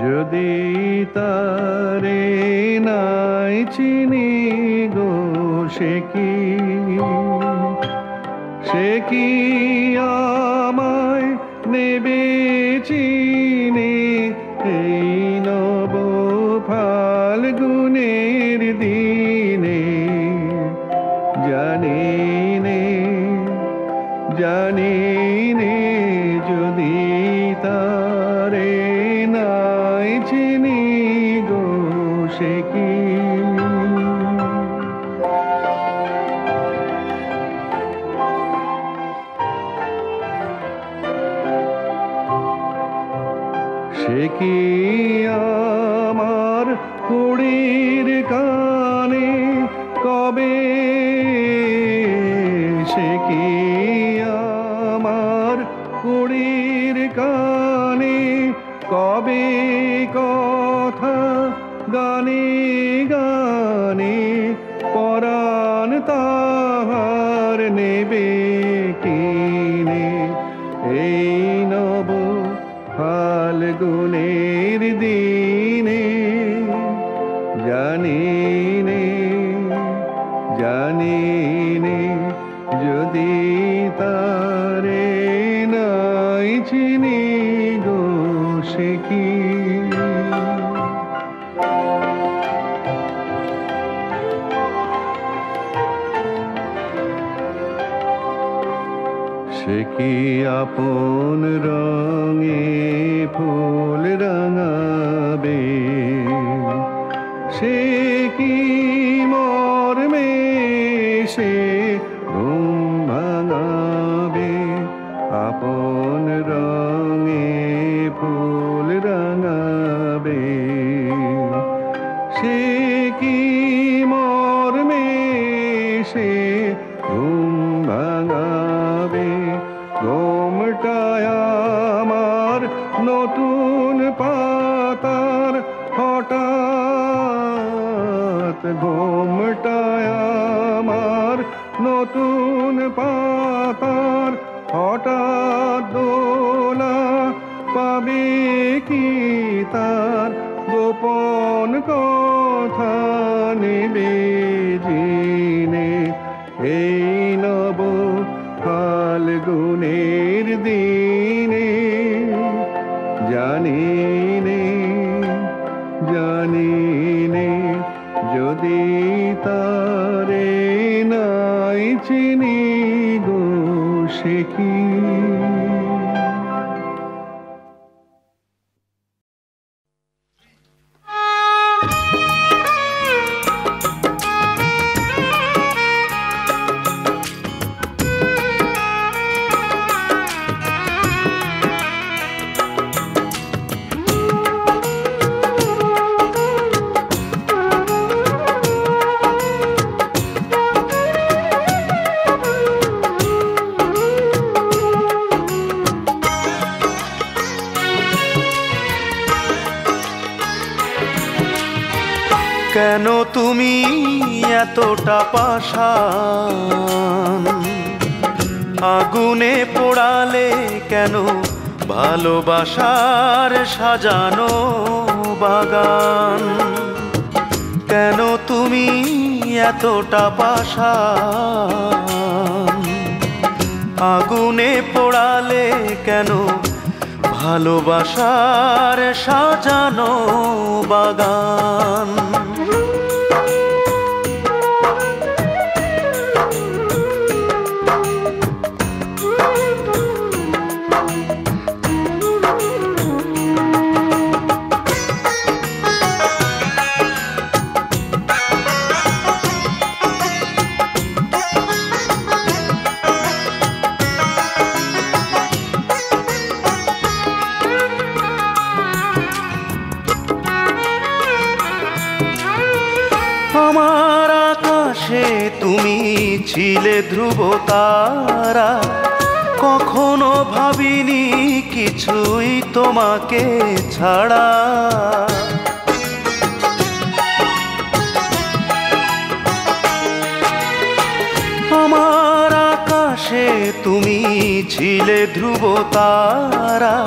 যদি তারে নাই চিনি গো সে কি আমায় নেবে চিনে এই নব ফাল্গুনের দিনে। জানি নে যদি তারে নাই চিনি গো সে কি। সে কি আমার কুড়ির কানে কবে, সে কি আমার কুড়ির কানে কবে কথা গানে গানে পরাণ তাহার নেবে কিনে এই নব ফাল্গুনের দিনে। জানি নে যদি তারে নাই চিনি গো সে কি। সে কি আপন রঙে ফুল রাঙাবে, সে কি মর্মে সে ঘুম ভাঙাবে। আপন রঙে ফুল রাঙাবে, সে কি মর্মে সে ঘুম ভাঙাবে। ঘুমটায় আমার নতুন পাতার হঠাৎ, ঘুমটায় আমার নতুন পাতার হঠাৎ দোলা পাবে কি তার গোপন কথা নেবে জিনে এই নব ফাল্গুনের দিনে। জানি নে যদি তারে নাই চিনি গো সে কি। কেন তুমি এতটা পাষাণ, আগুনে পোড়ালে কেন ভালোবাসার সাজানো বাগান। কেন তুমি এতটা পাষাণ, আগুনে পোড়ালে কেন ভালোবাসার সাজানো বাগান। আমার আকাশে তুমি ছিলে ধ্রুব তারা, কখনো ভাবিনি কিছুই তোমাকে ছাড়া। আমার আকাশে তুমি ছিলে ধ্রুব তারা,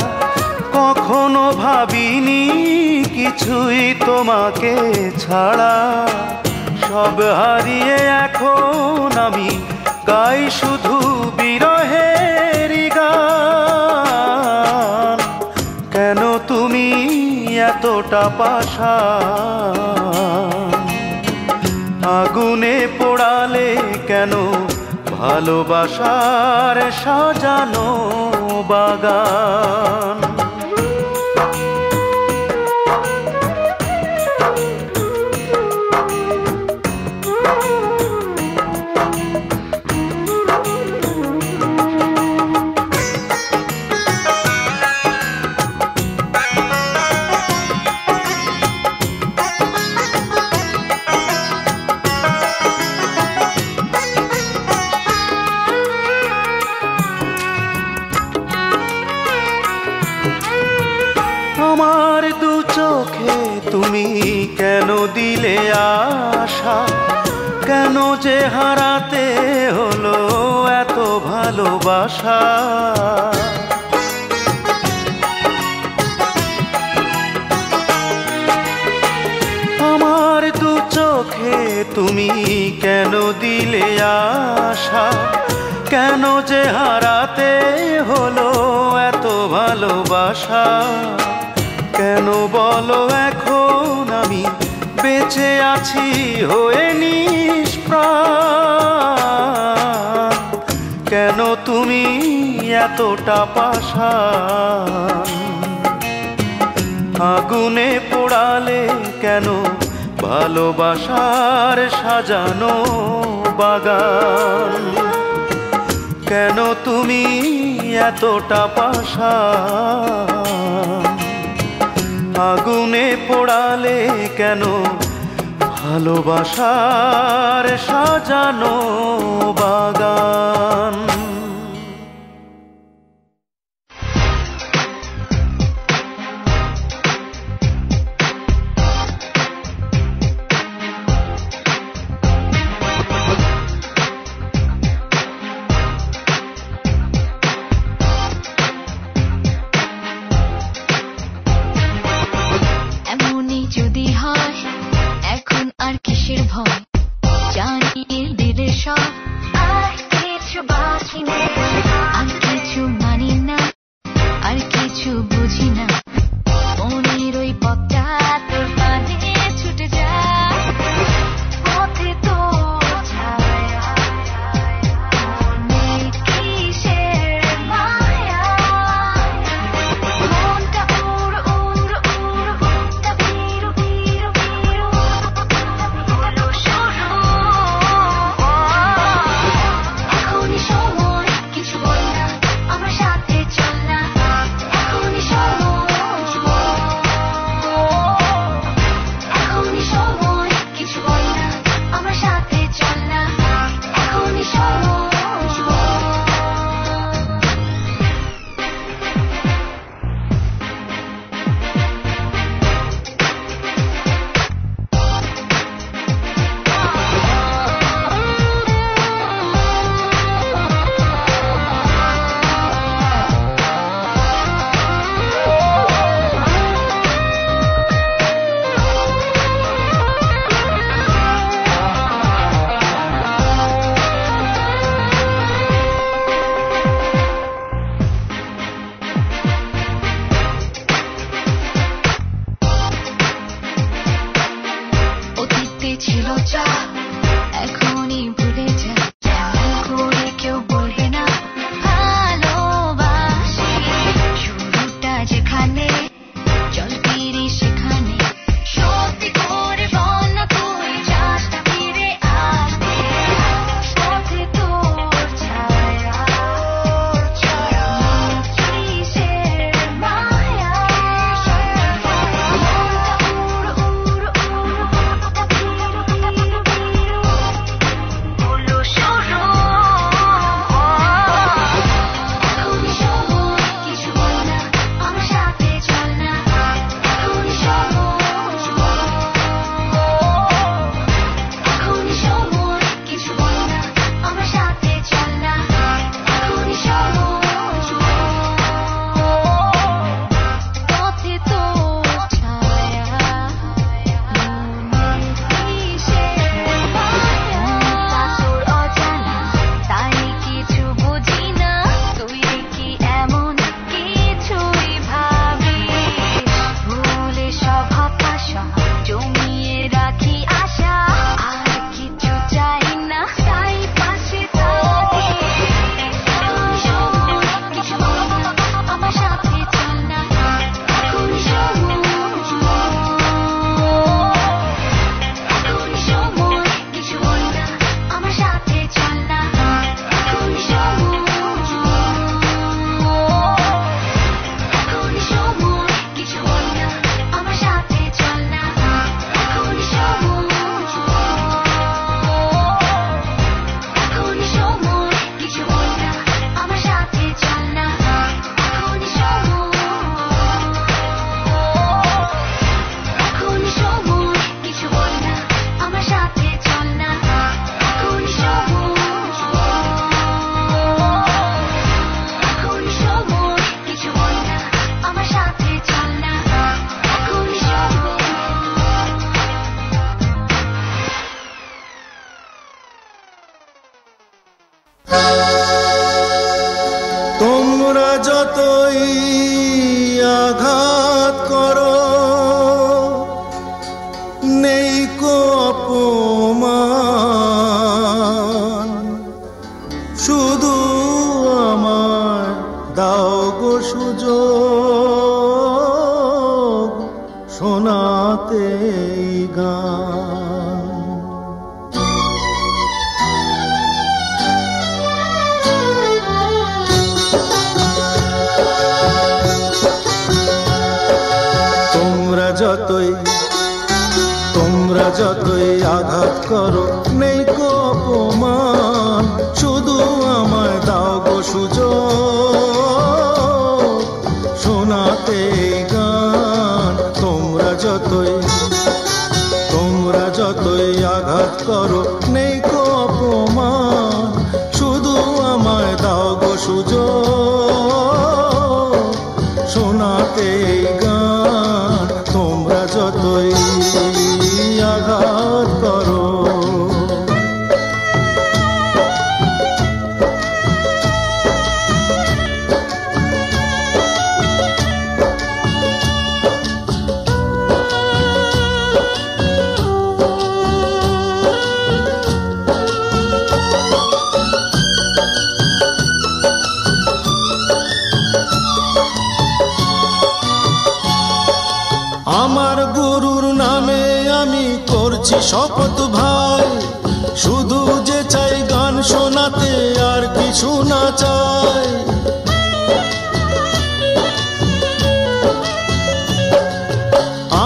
কখনো ভাবিনি কিছুই তোমাকে ছাড়া। সব হারিয়ে এখন আমি গাই শুধু বিরহের গান। কেন তুমি এতটা পাষাণ? আগুনে পোড়ালে কেন ভালোবাসার সাজানো বাগান? আমার দু চোখে তুমি কেন দিলে আশা? কেন যে হারাতে হলো এত ভালোবাসা? আমার দু চোখে তুমি কেন দিলে আশা? কেন যে হারাতে হলো এত ভালোবাসা? কেন বলো এখন আমি বেঁচে আছি হয়ে নিষ্প্রাণ? কেন তুমি এতটা পাষাণ? আগুনে পোড়ালে কেন ভালোবাসার সাজানো বাগান? কেন তুমি এতটা পাষাণ? আগুনে পোড়ালে কেন ভালোবাসার সাজানো বাগান? সময় কিছু বল না, আমার সাথে চল না, এখনই সময় তোমরা যতই আঘাত করো নেই কো অপমান, শুধু আমার দাও গো সুযোগ শোনাতে এই গান। তোমরা যতই আঘাত করো নেই কো অপমান, শুধু আমায় দাও গো সুযোগ শোনাতে এই গান। তোমরা যতই আঘাত করো নেই কো অপমান, শুধু আমায় দাও গো সুযোগ শোনাতে এই গান। তোমরা যতই আঘাত করো। আমার গুরুর নামে আমি করছি শপথ ভাই, শুধু যে চাই গান শোনাতে আর কিছু না চাই।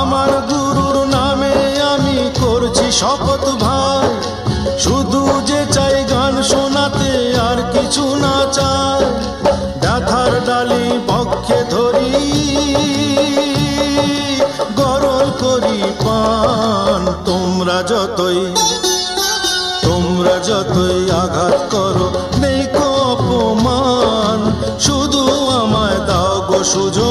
আমার গুরুর নামে আমি করছি শপথ ভাই, শুধু যে চাই গান শোনাতে আর কিছু না চাই। ব্যথার ডালি পক্ষে ধরি গরল করি পান। তোমরা যতই আঘাত করো নেই কো অপমান, শুধু আমায় দাও গো সুযোগ